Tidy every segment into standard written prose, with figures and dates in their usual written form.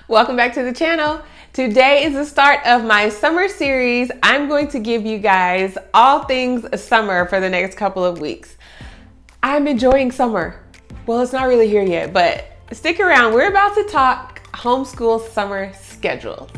Welcome back to the channel. Today is the start of my summer series. I'm going to give you guys all things summer for the next couple of weeks. I'm enjoying summer. Well, it's not really here yet, but stick around. We're about to talk homeschool summer schedule.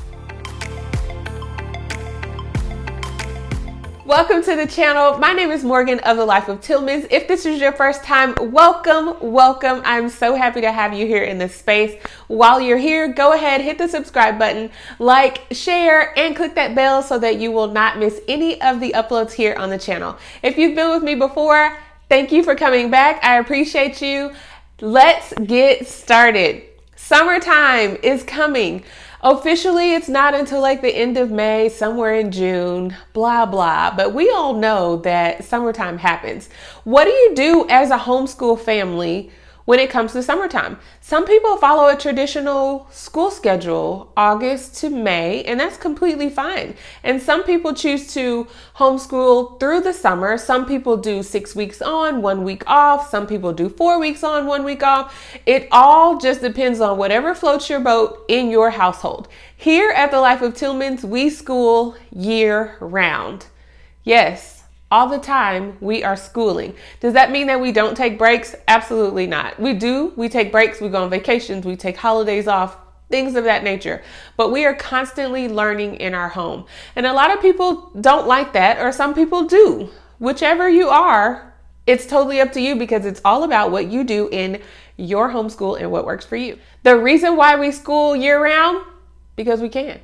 Welcome to the channel. My name is Morgan of the Life of Tillmans. If this is your first time, welcome. I'm so happy to have you here in this space. While you're here, go ahead, hit the subscribe button, like, share, and click that bell so that you will not miss any of the uploads here on the channel. If you've been with me before, thank you for coming back. I appreciate you. Let's get started. Summertime is coming. Officially, it's not until like the end of May, somewhere in June, blah, blah. But we all know that summertime happens. What do you do as a homeschool family when it comes to summertime? Some people follow a traditional school schedule, August to May, and that's completely fine. And some people choose to homeschool through the summer. Some people do 6 weeks on, 1 week off. Some people do 4 weeks on, 1 week off. It all just depends on whatever floats your boat in your household. Here at the Life of Tillmans, we school year round. Yes. All the time we are schooling. Does that mean that we don't take breaks? Absolutely not. We do. We take breaks. We go on vacations. We take holidays off, things of that nature. But we are constantly learning in our home. And a lot of people don't like that, or some people do. Whichever you are, it's totally up to you because it's all about what you do in your homeschool and what works for you. The reason why we school year round, because we can.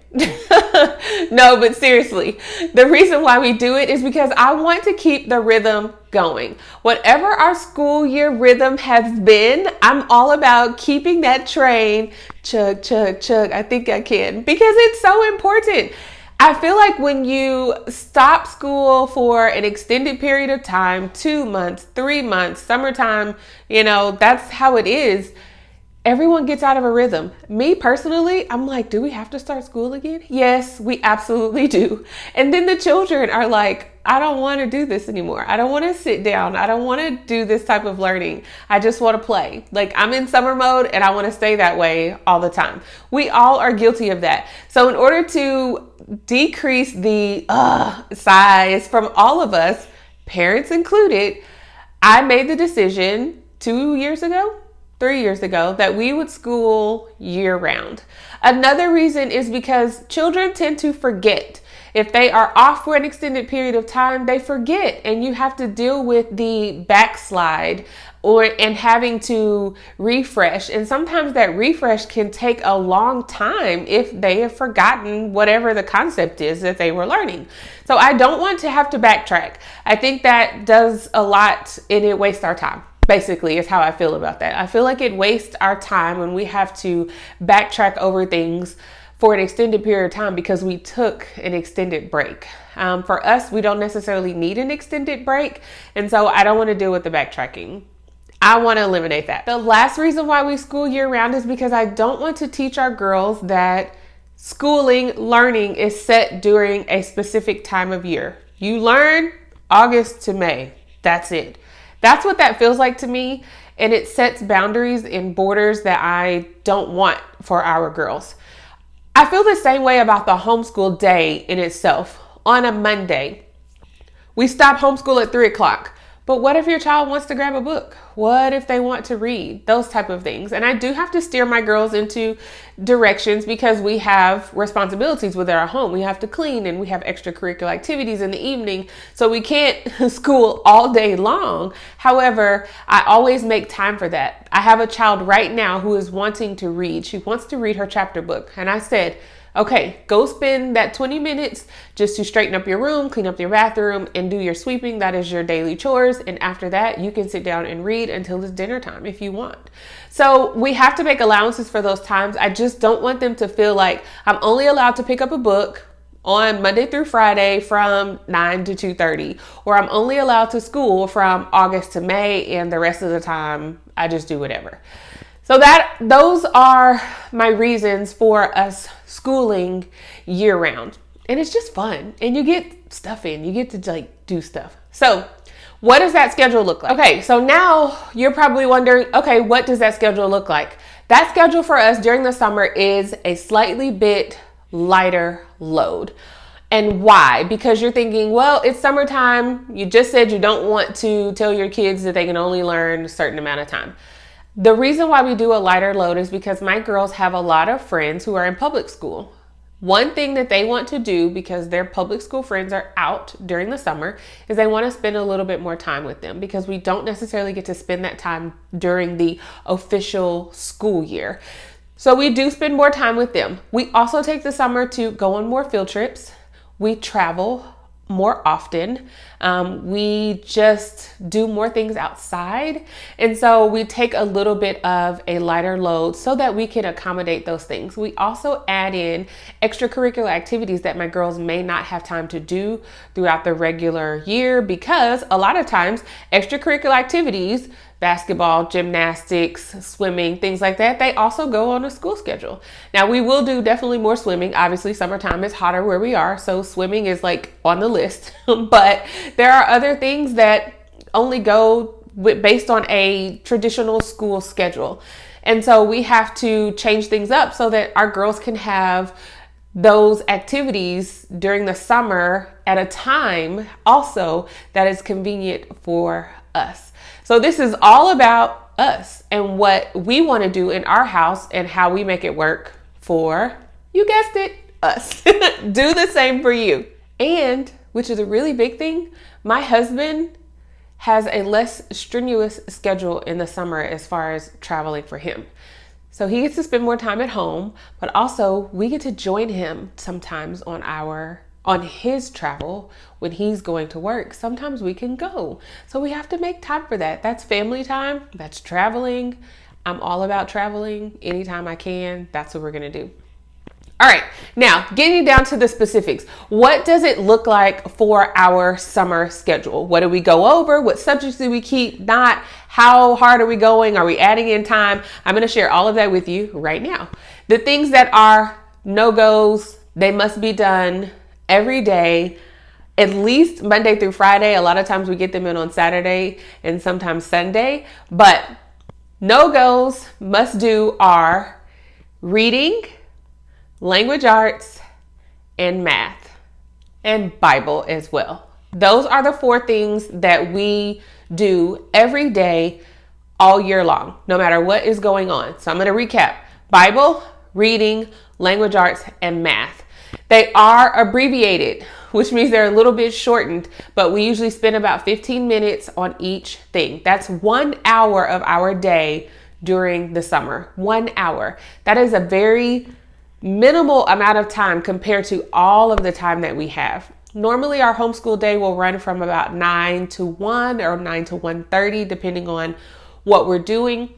No, but seriously, the reason why we do it is because I want to keep the rhythm going. Whatever our school year rhythm has been, I'm all about keeping that train chug, chug, chug. I think I can, because it's so important. I feel like when you stop school for an extended period of time, 2 months, 3 months, summertime, that's how it is. Everyone gets out of a rhythm. Me personally, I'm like, do we have to start school again? Yes, we absolutely do. And then the children are like, I don't want to do this anymore. I don't want to sit down. I don't want to do this type of learning. I just want to play. Like, I'm in summer mode and I want to stay that way all the time. We all are guilty of that. So in order to decrease the size from all of us, parents included, I made the decision 3 years ago, that we would school year round. Another reason is because children tend to forget. If they are off for an extended period of time, they forget, and you have to deal with the backslide and having to refresh. And sometimes that refresh can take a long time if they have forgotten whatever the concept is that they were learning. So I don't want to have to backtrack. I think that does a lot and it wastes our time. Basically, is how I feel about that. I feel like it wastes our time when we have to backtrack over things for an extended period of time because we took an extended break. For us, we don't necessarily need an extended break. And so I don't want to deal with the backtracking. I want to eliminate that. The last reason why we school year round is because I don't want to teach our girls that learning is set during a specific time of year. You learn August to May. That's it. That's what that feels like to me, and it sets boundaries and borders that I don't want for our girls. I feel the same way about the homeschool day in itself. On a Monday, we stop homeschool at 3 o'clock. But what if your child wants to grab a book? What if they want to read? Those type of things. And I do have to steer my girls into directions because we have responsibilities within our home. We have to clean and we have extracurricular activities in the evening. So we can't school all day long. However, I always make time for that. I have a child right now who is wanting to read. She wants to read her chapter book. And I said, okay, go spend that 20 minutes just to straighten up your room, clean up your bathroom, and do your sweeping. That is your daily chores. And after that, you can sit down and read until it's dinner time if you want. So we have to make allowances for those times. I just don't want them to feel like I'm only allowed to pick up a book on Monday through Friday from 9 to 2:30, or I'm only allowed to school from August to May, and the rest of the time I just do whatever. So those are my reasons for us schooling year round. And it's just fun. And you get stuff in. You get to do stuff. So what does that schedule look like? Okay, so now you're probably wondering, okay, what does that schedule look like? That schedule for us during the summer is a slightly bit lighter load. And why? Because you're thinking, well, it's summertime. You just said you don't want to tell your kids that they can only learn a certain amount of time. The reason why we do a lighter load is because my girls have a lot of friends who are in public school. One thing that they want to do, because their public school friends are out during the summer, is they want to spend a little bit more time with them, because we don't necessarily get to spend that time during the official school year. So we do spend more time with them. We also take the summer to go on more field trips. We travel more often. We just do more things outside. And so we take a little bit of a lighter load so that we can accommodate those things. We also add in extracurricular activities that my girls may not have time to do throughout the regular year, because a lot of times extracurricular activities, basketball, gymnastics, swimming, things like that, they also go on a school schedule. Now, we will do definitely more swimming. Obviously, summertime is hotter where we are, so swimming is like on the list. But there are other things that only go based on a traditional school schedule. And so we have to change things up so that our girls can have those activities during the summer at a time also that is convenient for us. So this is all about us and what we want to do in our house and how we make it work for, you guessed it, us. Do the same for you. And, which is a really big thing, my husband has a less strenuous schedule in the summer as far as traveling for him. So he gets to spend more time at home, but also we get to join him sometimes on his travel when he's going to work. Sometimes we can go. So we have to make time for that. That's family time. That's traveling. I'm all about traveling anytime I can. That's what we're going to do. All right, now getting down to the specifics. What does it look like for our summer schedule? What do we go over? What subjects do we keep? Not how hard are we going? Are we adding in time? I'm going to share all of that with you right now. The things that are no-goes, they must be done every day, at least Monday through Friday. A lot of times we get them in on Saturday and sometimes Sunday, but no-goes must do are reading, language arts, and math, and Bible as well. Those are the 4 things that we do every day all year long, no matter what is going on. So I'm going to recap: Bible, reading, language arts, and math. They are abbreviated, which means they're a little bit shortened, but we usually spend about 15 minutes on each thing. That's 1 hour of our day during the summer. 1 hour. That is a very minimal amount of time compared to all of the time that we have. Normally our homeschool day will run from about 9 to 1 or 9 to 1:30, depending on what we're doing.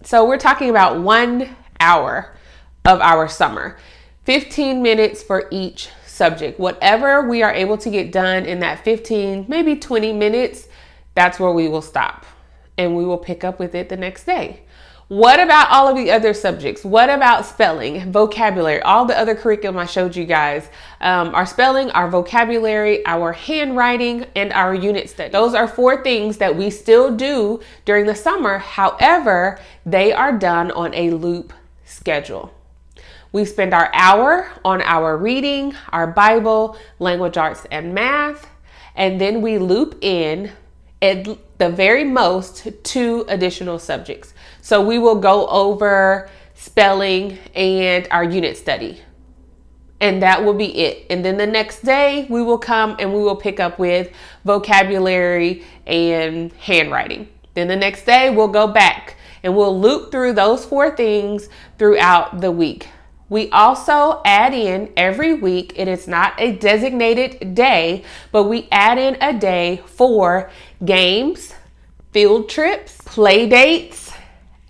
So we're talking about 1 hour of our summer, 15 minutes for each subject. Whatever we are able to get done in that 15, maybe 20 minutes, that's where we will stop and we will pick up with it the next day. What about all of the other subjects? What about spelling, vocabulary, all the other curriculum I showed you guys? Our spelling, our vocabulary, our handwriting, and our unit study. Those are 4 things that we still do during the summer. However, they are done on a loop schedule. We spend our hour on our reading, our Bible, language arts, and math, and then we loop in at the very most 2 additional subjects. So we will go over spelling and our unit study, and that will be it. And then the next day we will come and we will pick up with vocabulary and handwriting. Then the next day we'll go back and we'll loop through those 4 things throughout the week. We also add in every week, and it's not a designated day, but we add in a day for games, field trips, play dates,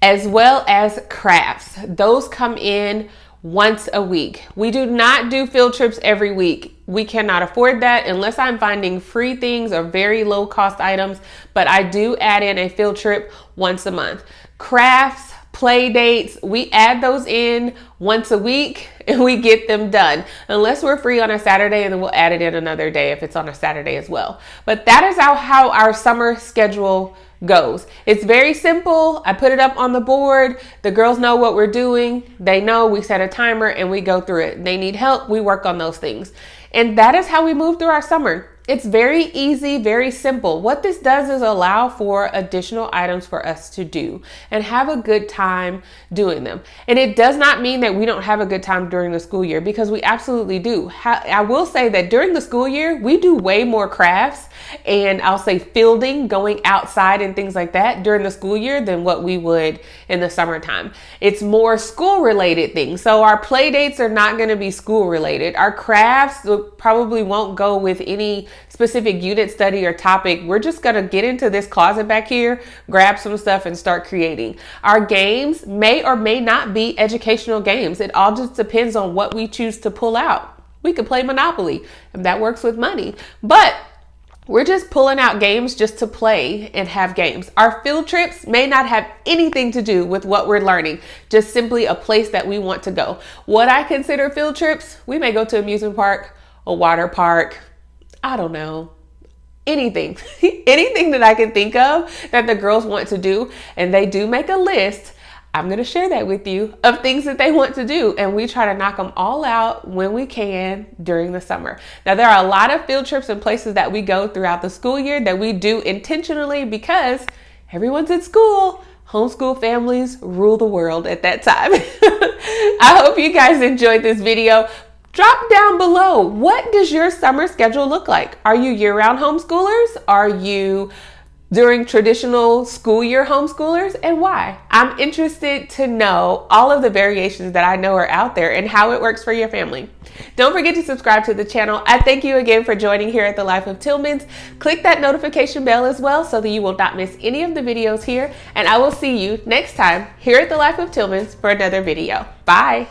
as well as crafts. Those come in once a week. We do not do field trips every week. We cannot afford that unless I'm finding free things or very low cost items, but I do add in a field trip once a month. Crafts, play dates, we add those in once a week and we get them done. Unless we're free on a Saturday, and then we'll add it in another day if it's on a Saturday as well. But that is how our summer schedule goes. It's very simple. I put it up on the board. The girls know what we're doing. They know. We set a timer and we go through it. They need help, we work on those things. And that is how we move through our summer. It's very easy, very simple. What this does is allow for additional items for us to do and have a good time doing them. And it does not mean that we don't have a good time during the school year, because we absolutely do. I will say that during the school year, we do way more crafts and I'll say fielding, going outside and things like that during the school year than what we would in the summertime. It's more school related things. So our play dates are not going to be school related. Our crafts probably won't go with any specific unit study or topic. We're just going to get into this closet back here, grab some stuff and start creating. Our games may or may not be educational games. It all just depends on what we choose to pull out. We could play Monopoly if that works with money, but we're just pulling out games just to play and have games. Our field trips may not have anything to do with what we're learning, just simply a place that we want to go. What I consider field trips, we may go to an amusement park, a water park, I don't know, anything, anything that I can think of that the girls want to do. And they do make a list. I'm going to share that with you of things that they want to do. And we try to knock them all out when we can during the summer. Now, there are a lot of field trips and places that we go throughout the school year that we do intentionally because everyone's at school. Homeschool families rule the world at that time. I hope you guys enjoyed this video. Drop down below. What does your summer schedule look like? Are you year-round homeschoolers? Are you during traditional school year homeschoolers, and why? I'm interested to know all of the variations that I know are out there and how it works for your family. Don't forget to subscribe to the channel. I thank you again for joining here at The Life of Tillmans. Click that notification bell as well so that you will not miss any of the videos here. And I will see you next time here at The Life of Tillmans for another video. Bye.